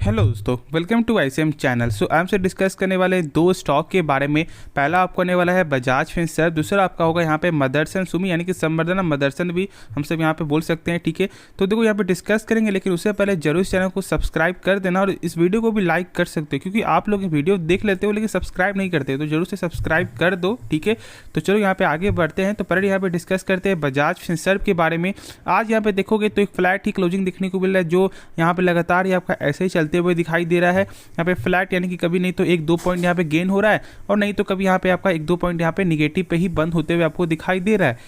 Hello दोस्तों, welcome to ICM channel. सो आज से डिस्कस करने वाले दो स्टॉक के बारे में। पहला आपको आने वाला है बजाज फिनसर्व, दूसरा आपका होगा यहाँ पे मदरसन सुमी यानी कि संवर्धना मदरसन भी हम सब यहाँ पे बोल सकते हैं। ठीक है, तो देखो यहाँ पे डिस्कस करेंगे, लेकिन उससे पहले जरूर इस चैनल को सब्सक्राइब कर देना और इस वीडियो को भी लाइक कर सकते हो, क्योंकि आप लोग वीडियो देख लेते हो लेकिन सब्सक्राइब नहीं करते, तो जरूर से सब्सक्राइब कर दो। ठीक है, तो चलो यहाँ पे आगे बढ़ते हैं। तो पहले यहाँ पे डिस्कस करते हैं बजाज फिनसर्व के बारे में। आज यहाँ पे देखोगे तो एक फ्लैट ही क्लोजिंग देखने को मिल रहा है, जो यहाँ पे लगातार ही आपका ऐसे ही चलते हुए दिखाई दे रहा है। यहाँ पे फ्लैट यानी कि कभी नहीं तो 1-2 पॉइंट यहाँ पे गेन हो रहा है और नहीं तो कभी यहाँ पे आपका 1-2 पॉइंट यहाँ पे निगेटिव पे ही बंद होते हुए आपको दिखाई दे रहा है।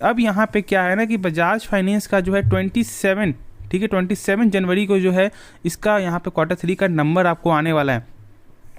अब यहाँ पे क्या है ना कि बजाज फाइनेंस का जो है 27, ठीक है, 27 जनवरी को जो है इसका यहाँ पे Q3 का नंबर आपको आने वाला है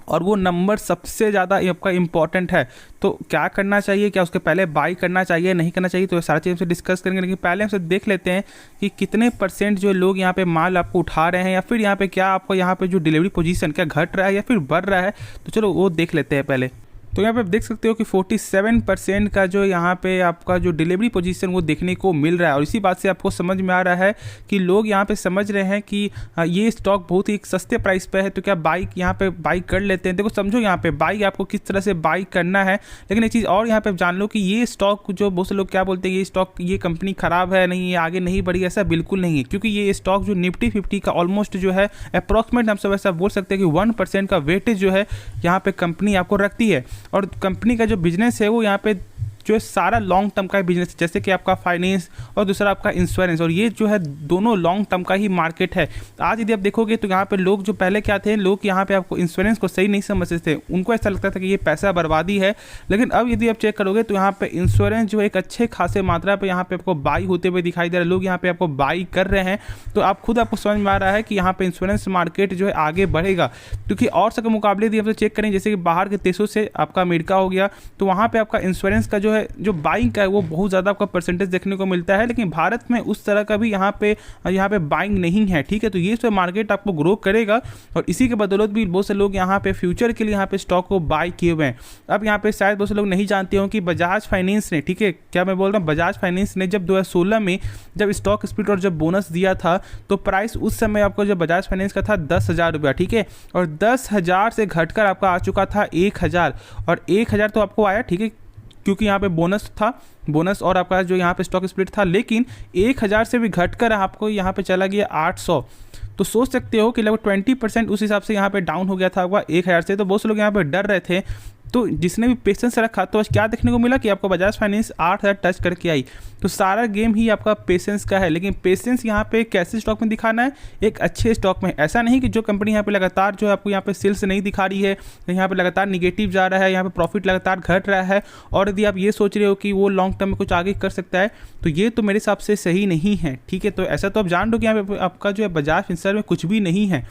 और वो नंबर सबसे ज़्यादा आपका इम्पॉर्टेंट है। तो क्या करना चाहिए, क्या उसके पहले बाई करना चाहिए, नहीं करना चाहिए, तो सारा चीज़ से डिस्कस करेंगे। लेकिन पहले हमसे देख लेते हैं कि कितने % जो लोग यहाँ पे माल आपको उठा रहे हैं, या फिर यहाँ पे क्या आपको यहाँ पे जो डिलीवरी पोजीशन क्या घट रहा है या फिर बढ़ रहा है। तो चलो वो देख लेते हैं पहले। तो यहाँ पे आप देख सकते हो कि 47% का जो यहाँ पे आपका जो डिलीवरी पोजीशन वो देखने को मिल रहा है। और इसी बात से आपको समझ में आ रहा है कि लोग यहाँ पे समझ रहे हैं कि ये स्टॉक बहुत ही सस्ते प्राइस पे है, तो क्या बाई यहाँ पे बाई कर लेते हैं। देखो समझो यहाँ पे बाई आपको किस तरह से बाई करना है। लेकिन एक चीज़ और यहाँ पे जान लो कि ये स्टॉक जो बहुत से लोग क्या बोलते हैं, ये स्टॉक ये कंपनी ख़राब है, नहीं ये आगे नहीं बढ़ी, ऐसा बिल्कुल नहीं है। क्योंकि ये स्टॉक जो निफ्टी 50 का ऑलमोस्ट जो है अप्रॉक्सीमेट हम सब ऐसा बोल सकते हैं कि 1% का वेटेज जो है यहाँ पे कंपनी आपको रखती है। और कंपनी का जो बिजनेस है वो यहाँ पे जो है सारा लॉन्ग टर्म का बिजनेस है, जैसे कि आपका फाइनेंस और दूसरा आपका इंश्योरेंस, और ये जो है दोनों लॉन्ग टर्म का ही मार्केट है। आज यदि आप देखोगे तो यहाँ पे लोग जो पहले क्या थे, लोग यहाँ पे आपको इंश्योरेंस को सही नहीं समझते थे, उनको ऐसा लगता था कि ये पैसा बर्बादी है। लेकिन अब यदि आप चेक करोगे तो यहाँ पे इंश्योरेंस जो एक अच्छे खासे मात्रा पर यहाँ पे आपको बाई होते हुए दिखाई दे रहा है, लोग यहाँ पे आपको बाई कर रहे हैं। तो आप खुद आपको समझ में आ रहा है कि यहाँ पे इंश्योरेंस मार्केट जो है आगे बढ़ेगा। क्योंकि और सबके मुकाबले यदि आप चेक करें, जैसे कि बाहर के देशों से आपका अमेरिका हो गया, तो वहाँ पर आपका इंश्योरेंस का जो बाइंग का है वो बहुत ज़्यादा आपका परसेंटेज देखने को मिलता है। लेकिन भारत में उस तरह का भी यहाँ पे बाइंग नहीं है। ठीक है, तो ये सब मार्केट आपको ग्रो करेगा और इसी के बदौलत भी बहुत से लोग यहाँ पे फ्यूचर के लिए यहाँ पे स्टॉक को बाई किए हुए हैं। अब यहाँ पे शायद बहुत से लोग नहीं जानते हो कि बजाज फाइनेंस ने, ठीक है, क्या मैं बोल रहा हूँ, बजाज फाइनेंस ने जब 2016 में जब स्टॉक स्प्लिट और जब बोनस दिया था, तो प्राइस उस समय आपको जब बजाज फाइनेंस का था 10,000 रुपया। ठीक है, और 10,000 से घटकर आपका आ चुका था 1,000, और 1,000 तो आपको आया, ठीक है, क्योंकि यहाँ पे बोनस था, बोनस और आपका जो यहाँ पे स्टॉक स्प्लिट था। लेकिन 1,000 से भी घटकर आपको यहाँ पे चला गया 800। तो सोच सकते हो कि लगभग 20% उस हिसाब से यहाँ पे डाउन हो गया था आपका 1,000 से। तो बहुत से लोग यहाँ पे डर रहे थे, तो जिसने भी पेशेंस रखा तो क्या देखने को मिला कि आपको बजाज फाइनेंस 8,000 टच करके आई। तो सारा गेम ही आपका पेशेंस का है। लेकिन पेशेंस यहाँ पे कैसे स्टॉक में दिखाना है, एक अच्छे स्टॉक में। ऐसा नहीं कि जो कंपनी यहाँ पे लगातार जो है आपको यहाँ पे सेल्स नहीं दिखा रही है, यहाँ पे लगातार निगेटिव जा रहा है, यहाँ पे प्रॉफिट लगातार घट रहा है, और यदि आप ये सोच रहे हो कि वो लॉन्ग टर्म में कुछ आगे कर सकता है, तो ये तो मेरे हिसाब से सही नहीं है। ठीक है, तो ऐसा तो आप जान लो कि यहाँ पे आपका जो है बजाज फिनसर्व में कुछ भी नहीं है,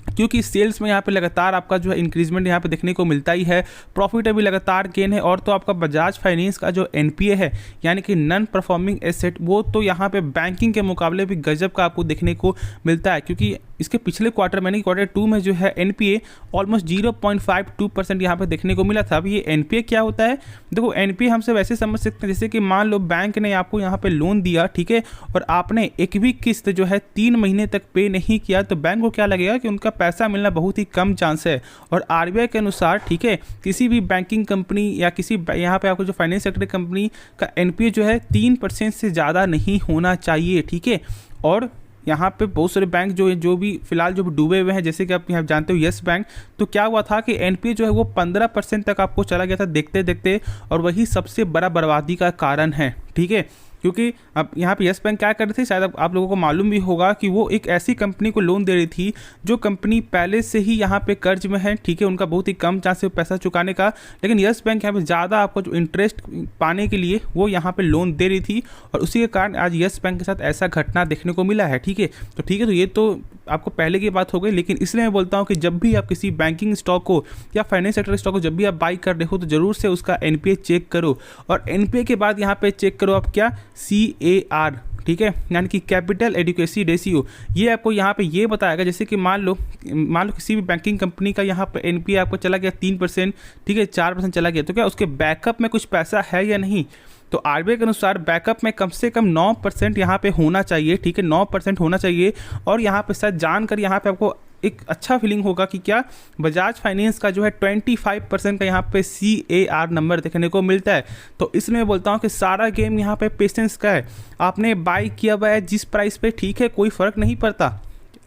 क्योंकि सेल्स में यहाँ पे लगातार आपका जो है इंक्रीजमेंट यहाँ पे देखने को मिलता ही है, प्रॉफिट अभी लगातार गेन है। और तो आपका बजाज फाइनेंस का जो NPA है यानी कि नॉन परफॉर्मिंग एसेट, वो तो यहाँ पे बैंकिंग के मुकाबले भी गजब का आपको देखने को मिलता है। क्योंकि इसके पिछले क्वार्टर में, Q2 में जो है NPA ऑलमोस्ट 0.52% यहाँ पे देखने को मिला था। अब ये NPA क्या होता है, देखो NPA हमसे वैसे समझ सकते हैं जैसे कि मान लो बैंक ने आपको यहाँ पे लोन दिया, ठीक है, और आपने एक भी किस्त जो है 3 महीने तक पे नहीं किया, तो बैंक को क्या लगेगा कि उनका पैसा मिलना बहुत ही कम चांस है। और RBI के अनुसार, ठीक है, किसी भी बैंकिंग कंपनी या किसी यहाँ पे आपको जो फाइनेंस सेक्टर कंपनी का NPA जो है 3% से ज़्यादा नहीं होना चाहिए। ठीक है, और यहाँ पे बहुत सारे बैंक जो भी फिलहाल जो भी डूबे हुए हैं, जैसे कि आप यहाँ जानते हो येस बैंक, तो क्या हुआ था कि NPA जो है वो 15% तक आपको चला गया था देखते देखते, और वही सबसे बड़ा बर्बादी का कारण है। ठीक है, क्योंकि अब यहाँ पे येस बैंक क्या कर रही थी, शायद आप लोगों को मालूम भी होगा कि वो एक ऐसी कंपनी को लोन दे रही थी जो कंपनी पहले से ही यहाँ पे कर्ज में है। ठीक है, उनका बहुत ही कम चांस है पैसा चुकाने का, लेकिन येस बैंक यहाँ पे ज़्यादा आपको जो इंटरेस्ट पाने के लिए वो यहाँ पे लोन दे रही थी, और उसी के कारण आज येस बैंक के साथ ऐसा घटना देखने को मिला है। ठीक है, तो ये तो आपको पहले की बात हो गई। लेकिन इसलिए मैं बोलता हूँ कि जब भी आप किसी बैंकिंग स्टॉक को या फाइनेंस सेक्टर स्टॉक को जब भी आप बाई कर रहे हो, तो ज़रूर से उसका NPA चेक करो, और NPA के बाद यहाँ पे चेक करो आप क्या, CAR, ठीक है, यानी कि कैपिटल एडिक्वेसी रेशियो। ये आपको यहाँ पे ये बताएगा, जैसे कि मान लो किसी भी बैंकिंग कंपनी का यहाँ पे NPA आपको चला गया 3%, ठीक है, 4% चला गया, तो क्या उसके बैकअप में कुछ पैसा है या नहीं। तो RBI के अनुसार बैकअप में कम से कम 9% यहाँ पे होना चाहिए। ठीक है, 9% होना चाहिए। और यहाँ पे शायद जानकर यहाँ पे आपको एक अच्छा फीलिंग होगा कि क्या बजाज फाइनेंस का जो है 25% का यहाँ पे CAR नंबर देखने को मिलता है। तो इसलिए मैं बोलता हूँ कि सारा गेम यहाँ पे पेशेंस का है। आपने बाई किया हुआ है जिस प्राइस पे, ठीक है, कोई फ़र्क नहीं पड़ता।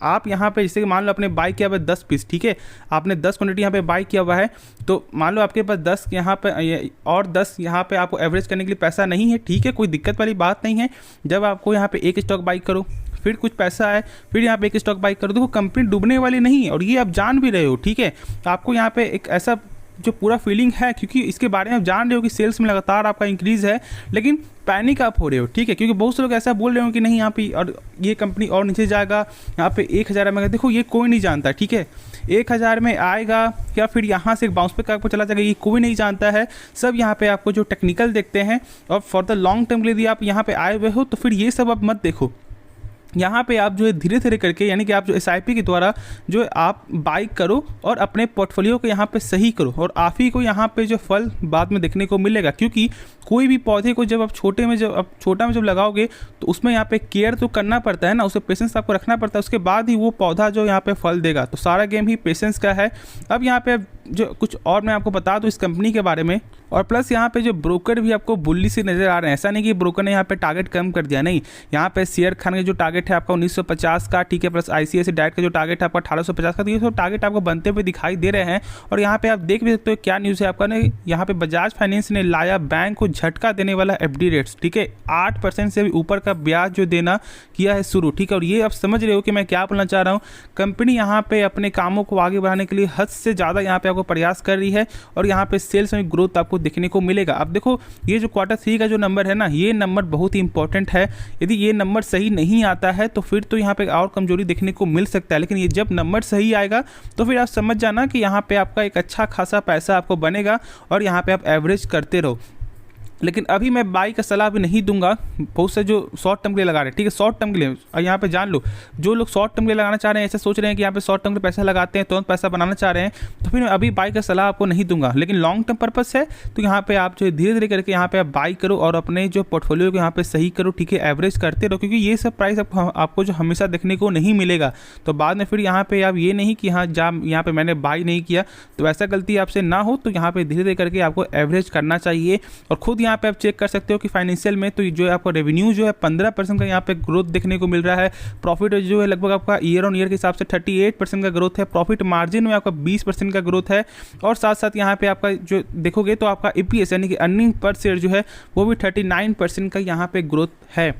आप यहाँ पे जैसे कि मान लो आपने बाई किया हुआ है 10 पीस, ठीक है, आपने 10 क्वान्टिटी यहाँ पे बाई किया हुआ है, तो मान लो आपके पास 10 यहाँ पे और 10 यहाँ पे आपको एवरेज करने के लिए पैसा नहीं है, ठीक है, कोई दिक्कत वाली बात नहीं है। जब आपको यहाँ पे एक स्टॉक बाई करो, फिर कुछ पैसा है, फिर यहाँ पे एक स्टॉक बाई करो, देखो कंपनी डूबने वाली नहीं है और ये आप जान भी रहे हो, ठीक है। आपको यहाँ पे एक ऐसा जो पूरा फीलिंग है, क्योंकि इसके बारे में आप जान रहे हो कि सेल्स में लगातार आपका इंक्रीज़ है, लेकिन पैनिक आप हो रहे हो, ठीक है, क्योंकि बहुत से लोग ऐसा बोल रहे हो कि नहीं यहाँ पे और ये कंपनी और नीचे जाएगा, यहाँ पे 1000 में। देखो ये कोई नहीं जानता, ठीक है, 1000 में आएगा या फिर यहाँ से बाउंस पे आपको चला जाएगा, ये कोई नहीं जानता है। सब यहाँ पे आपको जो टेक्निकल देखते हैं, और फॉर द लॉन्ग टर्म के लिए यदि आप यहाँ पे आए हुए हो तो फिर ये सब आप मत देखो। यहाँ पे आप जो है धीरे धीरे करके, यानी कि आप जो SIP के द्वारा जो है आप बाई करो और अपने पोर्टफोलियो को यहाँ पे सही करो, और आप ही को यहाँ पे जो फल बाद में देखने को मिलेगा। क्योंकि कोई भी पौधे को जब आप छोटा में जब लगाओगे तो उसमें यहाँ पे केयर तो करना पड़ता है ना, उसे पेशेंस आपको रखना पड़ता है, उसके बाद ही वो पौधा जो यहाँ पे फल देगा। तो सारा गेम ही पेशेंस का है। अब यहाँ पे जो कुछ और मैं आपको बता दूँ इस कंपनी के बारे में, और प्लस यहाँ पे जो ब्रोकर भी आपको बुल्ली से नज़र आ रहे हैं। ऐसा नहीं कि ब्रोकर ने यहाँ पे टारगेट कम कर दिया, नहीं, यहाँ पे शेयर खान का जो टारगेट है आपका 1950 का, ठीक है, प्लस ICICI डायरेक्ट का जो टारगेट है आपका 1850 का, तो ये सब टारगेट आपको बनते हुए दिखाई दे रहे हैं। और यहाँ पे आप देख भी सकते हो क्या न्यूज़ है आपका, ने यहाँ पे बजाज फाइनेंस ने लाया बैंक को झटका देने वाला FD रेट्स, ठीक है, 8% से भी ऊपर का ब्याज जो देना किया है शुरू, ठीक है। और ये आप समझ रहे हो कि मैं क्या बोलना चाह रहा हूँ। कंपनी यहाँ पे अपने कामों को आगे बढ़ाने के लिए हद से ज़्यादा यहाँ पे आपको प्रयास कर रही है, और यहाँ पे सेल्स में ग्रोथ आपको देखने को मिलेगा। अब देखो ये जो Q3 का जो नंबर है ना, ये नंबर बहुत ही इंपॉर्टेंट है। यदि ये नंबर सही नहीं आता है तो फिर तो यहाँ पे और कमजोरी देखने को मिल सकता है, लेकिन ये जब नंबर सही आएगा तो फिर आप समझ जाना कि यहाँ पे आपका एक अच्छा खासा पैसा आपको बनेगा, और यहाँ पे आप एवरेज करते रहो। लेकिन अभी मैं बाई का सलाह भी नहीं दूंगा। बहुत से जो शॉर्ट टर्म के लिए लगा रहे हैं, ठीक है, शॉर्ट टर्म के लिए, और यहाँ पे जान लो जो लोग शॉर्ट टर्म के लिए लगाना चाह रहे हैं, ऐसे सोच रहे हैं कि यहाँ पे शॉर्ट टर्म के पैसा लगाते हैं तुरंत पैसा बनाना चाह रहे हैं, तो फिर मैं अभी बाई का सलाह आपको नहीं दूंगा। लेकिन लॉन्ग टर्म पर्पस है तो यहाँ पे आप जो धीरे धीरे करके यहाँ पे आप बाई करो और अपने जो पोर्टफोलियो को यहाँ पे सही करो, ठीक है, एवरेज करते रहो, क्योंकि ये सब प्राइस आपको जो हमेशा देखने को नहीं मिलेगा। तो बाद में फिर यहाँ पे आप ये नहीं कि हाँ यहाँ पे मैंने बाई नहीं किया, तो ऐसा गलती आपसे ना हो। तो यहाँ पे धीरे धीरे करके आपको एवरेज करना चाहिए। और खुद यहाँ पे आप चेक कर सकते हो कि फाइनेंशियल में तो जो है आपको रेवेन्यू जो है 15% का यहाँ पे ग्रोथ देखने को मिल रहा है। प्रॉफिट जो है लगभग आपका ईयर ऑन ईयर के हिसाब से 38% का ग्रोथ है। प्रॉफिट मार्जिन में आपका 20% का ग्रोथ है। और साथ साथ यहाँ पे आपका जो देखोगे तो आपका EPS यानी कि अर्निंग पर शेयर जो है वो भी 39% का यहाँ पे ग्रोथ है।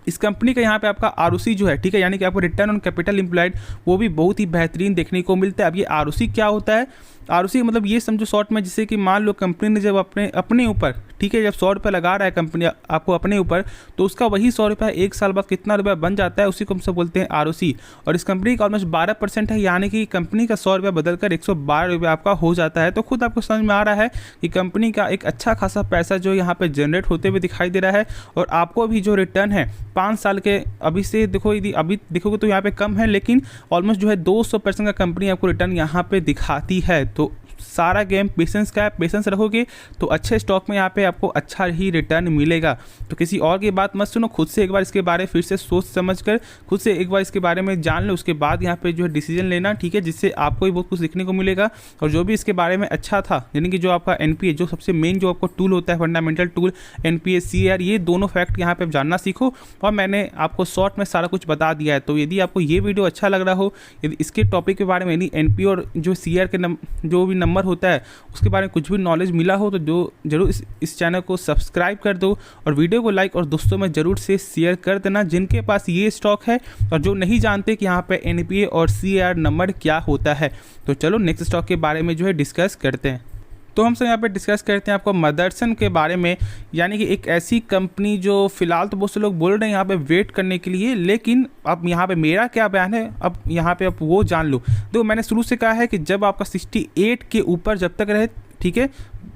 इस कंपनी का यहाँ पे आपका ROC जो है, ठीक है, यानी कि आपको रिटर्न ऑन कैपिटल एम्प्लॉयड, वो भी बहुत ही बेहतरीन देखने को मिलता है। अब ये ROC क्या होता है? ROC मतलब ये समझो शॉर्ट में, जैसे कि मान लो कंपनी ने जब अपने ऊपर, ठीक है, जब 100 रुपये लगा रहा है कंपनी आपको अपने ऊपर, तो उसका वही 100 रुपये 1 साल बाद कितना रुपया बन जाता है, उसी को हम सब बोलते हैं ROC। और इस कंपनी का ऑलमोस्ट 12% है, यानी कि कंपनी का 100 रुपया बदलकर 112 रुपये आपका हो जाता है। तो खुद आपको समझ में आ रहा है कि कंपनी का एक अच्छा खासा पैसा जो यहाँ पे जनरेट होते हुए दिखाई दे रहा है। और आपको भी जो रिटर्न है 5 साल के अभी से देखो, यदि अभी देखोगे तो यहाँ पे कम है, लेकिन ऑलमोस्ट जो है 200% का कंपनी आपको रिटर्न यहाँ पे दिखाती है। तो सारा गेम पेशेंस का है। पेशेंस रखोगे तो अच्छे स्टॉक में यहाँ पे आपको अच्छा ही रिटर्न मिलेगा। तो किसी और की बात मत सुनो, खुद से एक बार इसके बारे फिर से सोच समझ कर खुद से एक बार इसके बारे में जान लो, उसके बाद यहाँ पे जो है डिसीजन लेना, ठीक है, जिससे आपको ही बहुत कुछ सीखने को मिलेगा। और जो भी इसके बारे में अच्छा था, यानी कि जो आपका NPA, जो सबसे मेन जो आपको टूल होता है, फंडामेंटल टूल NPA CAR, ये दोनों फैक्ट यहाँ पे जानना सीखो। और मैंने आपको शॉर्ट में सारा कुछ बता दिया है। तो यदि आपको ये वीडियो अच्छा लग रहा हो, यदि इसके टॉपिक के बारे में, यानी NPA और जो CAR के जो भी नंबर होता है उसके बारे में कुछ भी नॉलेज मिला हो, तो जो जरूर इस चैनल को सब्सक्राइब कर दो और वीडियो को लाइक और दोस्तों में जरूर से शेयर कर देना जिनके पास ये स्टॉक है और जो नहीं जानते कि यहाँ पे NPA और CAR नंबर क्या होता है। तो चलो नेक्स्ट स्टॉक के बारे में जो है डिस्कस करते हैं। तो हम सब यहाँ पे डिस्कस करते हैं आपको मदरसन के बारे में, यानी कि एक ऐसी कंपनी जो फिलहाल तो बहुत से लोग बोल रहे हैं यहाँ पे वेट करने के लिए, लेकिन अब यहाँ पे मेरा क्या बयान है, अब यहाँ पे आप वो जान लो। देखो मैंने शुरू से कहा है कि जब आपका 68 के ऊपर जब तक रहे, ठीक है,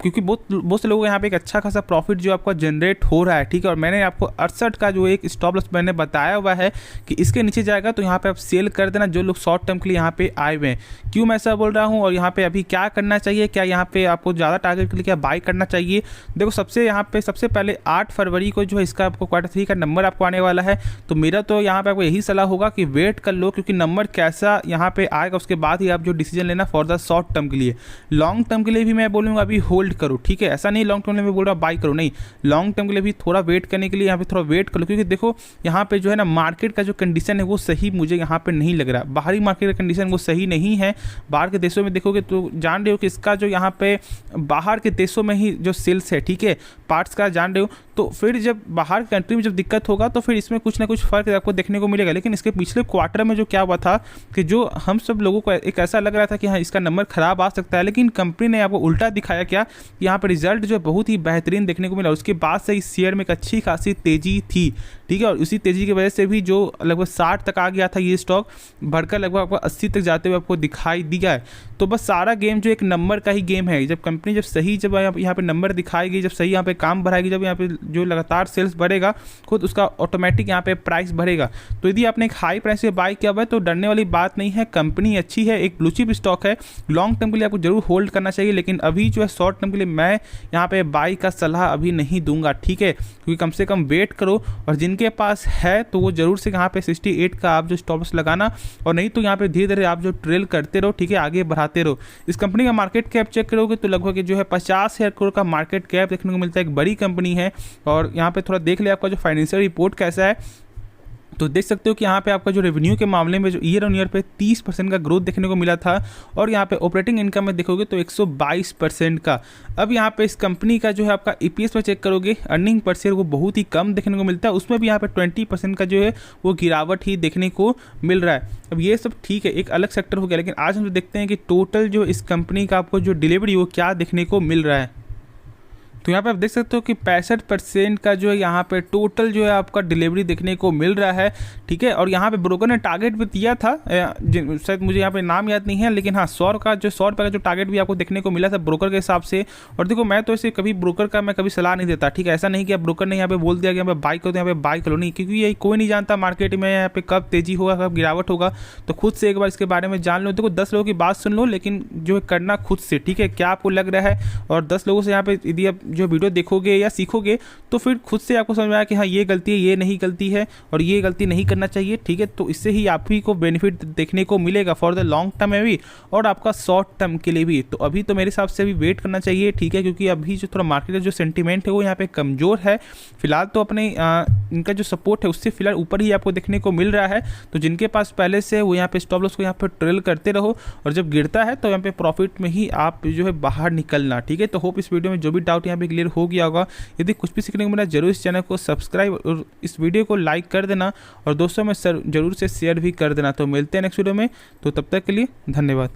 क्योंकि बहुत से लोगों को यहाँ पे एक अच्छा खासा प्रॉफिट जो आपका जनरेट हो रहा है, ठीक है। और मैंने आपको 68 का जो एक स्टॉप लॉस मैंने बताया हुआ है कि इसके नीचे जाएगा तो यहाँ पे आप सेल कर देना, जो लोग शॉर्ट टर्म के लिए यहाँ पे आए हुए हैं। क्यों मैं ऐसा बोल रहा हूँ और यहाँ पे अभी क्या करना चाहिए, क्या यहाँ पे आपको ज़्यादा टारगेट के लिए क्या बाई करना चाहिए। देखो सबसे पहले 8 फरवरी को जो है इसका आपको Q3 का नंबर आपको आने वाला है। तो मेरा तो यहाँ पे आपको यही सलाह होगा कि वेट कर लो, क्योंकि नंबर कैसा यहाँ पे आएगा उसके बाद ही आप जो डिसीजन लेना फॉर द शॉर्ट टर्म के लिए। लॉन्ग टर्म के लिए भी मैं बोलूँगा अभी होल्ड करो, ठीक है। ऐसा नहीं लॉन्ग टर्म के लिए मैं बोल रहा हूँ बाई करो, नहीं, लॉन्ग टर्म के लिए भी थोड़ा वेट करने के लिए यहाँ पे थोड़ा वेट कर लो, क्योंकि देखो यहाँ पे जो है ना मार्केट का जो कंडीशन है वो सही मुझे यहाँ पे नहीं लग रहा। बाहरी मार्केट का कंडीशन वो सही नहीं है। बाहर के देशों में देखोगे तो जान रहे हो कि इसका जो यहाँ पे बाहर के देशों में ही जो सेल्स है, ठीक है, पार्ट्स का जान रहे हो। तो फिर जब बाहर कंट्री में जब दिक्कत होगा तो फिर इसमें कुछ ना कुछ फर्क आपको देखने को मिलेगा। लेकिन इसके पिछले क्वार्टर में जो क्या हुआ था कि जो हम सब लोगों को एक ऐसा लग रहा था कि हाँ इसका नंबर खराब आ सकता है, लेकिन कंपनी ने आपको उल्टा दिखाया क्या, यहाँ पर रिजल्ट जो बहुत ही बेहतरीन देखने को मिला। उसके बाद से इस शेयर में एक अच्छी खासी तेजी थी, ठीक है। और उसी तेजी की वजह से भी जो लगभग 60 तक आ गया था ये स्टॉक, बढ़कर लगभग आपको 80 तक जाते हुए आपको दिखाई दिया है। तो बस सारा गेम जो एक नंबर का ही गेम है। जब कंपनी जब यहाँ पे नंबर दिखाएगी, जब सही यहाँ पे काम बढ़ाएगी, जब यहाँ पे जो लगातार सेल्स बढ़ेगा खुद उसका ऑटोमेटिक यहाँ पे प्राइस बढ़ेगा। तो यदि आपने एक हाई प्राइस से बाय किया हुआ है तो डरने वाली बात नहीं है। कंपनी अच्छी है, एक ब्लू चिप स्टॉक है, लॉन्ग टर्म के लिए आपको जरूर होल्ड करना चाहिए। लेकिन अभी जो है शॉर्ट टर्म के लिए मैं यहाँ पे बाय का सलाह अभी नहीं दूंगा, ठीक है, क्योंकि कम से कम वेट करो। और जिनके पास है तो वो जरूर से यहाँ पे 68 का आप जो स्टॉप लॉस लगाना, और नहीं तो यहाँ पे धीरे धीरे आप जो ट्रेल करते रहो, ठीक है, आगे बढ़ाते रहो। इस कंपनी का मार्केट कैप चेक करोगे तो लगभग जो है 50,000 करोड़ का मार्केट कैप देखने को मिलता है। एक बड़ी कंपनी है। और यहाँ पे थोड़ा देख ले आपका जो फाइनेंशियल रिपोर्ट कैसा है, तो देख सकते हो कि यहाँ पे आपका जो रेवेन्यू के मामले में जो ईयर ऑन ईयर पे 30% का ग्रोथ देखने को मिला था। और यहाँ पे ऑपरेटिंग इनकम में देखोगे तो 122% का। अब यहाँ पे इस कंपनी का जो है आपका EPS में चेक करोगे, अर्निंग पर शेयर वो बहुत ही कम देखने को मिलता है। उसमें भी यहाँ पे 20% का जो है वो गिरावट ही देखने को मिल रहा है। अब ये सब ठीक है, एक अलग सेक्टर हो गया, लेकिन आज हम देखते हैं कि टोटल जो इस कंपनी का आपको जो डिलीवरी वो क्या देखने को मिल रहा है। तो यहाँ पे आप देख सकते हो कि 65% का जो है यहाँ पे टोटल जो है आपका डिलीवरी देखने को मिल रहा है, ठीक है। और यहाँ पे ब्रोकर ने टारगेट भी दिया था, शायद मुझे यहाँ पे नाम याद नहीं है, लेकिन हाँ 100 रुपये का जो टारगेट भी आपको देखने को मिला था ब्रोकर के हिसाब से। और देखो मैं तो ऐसे कभी ब्रोकर का मैं कभी सलाह नहीं देता, ठीक है। ऐसा नहीं कि अब ब्रोकर ने यहाँ पे बोल दिया कि यहाँ पे बाई करो तो यहाँ पे बाई करो, नहीं, क्योंकि ये कोई नहीं जानता मार्केट में यहाँ पे कब तेजी होगा कब गिरावट होगा। तो खुद से एक बार इसके बारे में जान लो। देखो 10 लोगों की बात सुन लो, लेकिन जो है करना खुद से, ठीक है, क्या आपको लग रहा है। और 10 लोगों से यहाँ पे यदि आप जो वीडियो देखोगे या सीखोगे तो फिर खुद से आपको समझ में आया कि हाँ ये गलती है, ये नहीं गलती है और ये गलती नहीं करना चाहिए, ठीक है। तो इससे ही आप ही को बेनिफिट देखने को मिलेगा फॉर द लॉन्ग टर्म में भी और आपका शॉर्ट टर्म के लिए भी। तो अभी तो मेरे हिसाब से अभी वेट करना चाहिए, ठीक है, क्योंकि अभी जो थोड़ा मार्केट का जो सेंटीमेंट है वो यहाँ पे कमज़ोर है फिलहाल। तो अपने इनका जो सपोर्ट है उससे फिलहाल ऊपर ही आपको देखने को मिल रहा है। तो जिनके पास पहले से वो यहाँ पे स्टॉप लॉस को यहाँ पे ट्रेल करते रहो, और जब गिरता है तो यहाँ पे प्रॉफिट में ही आप जो है बाहर निकलना, ठीक है। तो होप इस वीडियो में जो भी डाउट यहाँ पे क्लियर हो गया होगा। यदि कुछ भी सीखने को मिला जरूर इस चैनल को सब्सक्राइब और इस वीडियो को लाइक कर देना और दोस्तों में जरूर से शेयर भी कर देना। तो मिलते हैं नेक्स्ट वीडियो में, तो तब तक के लिए धन्यवाद।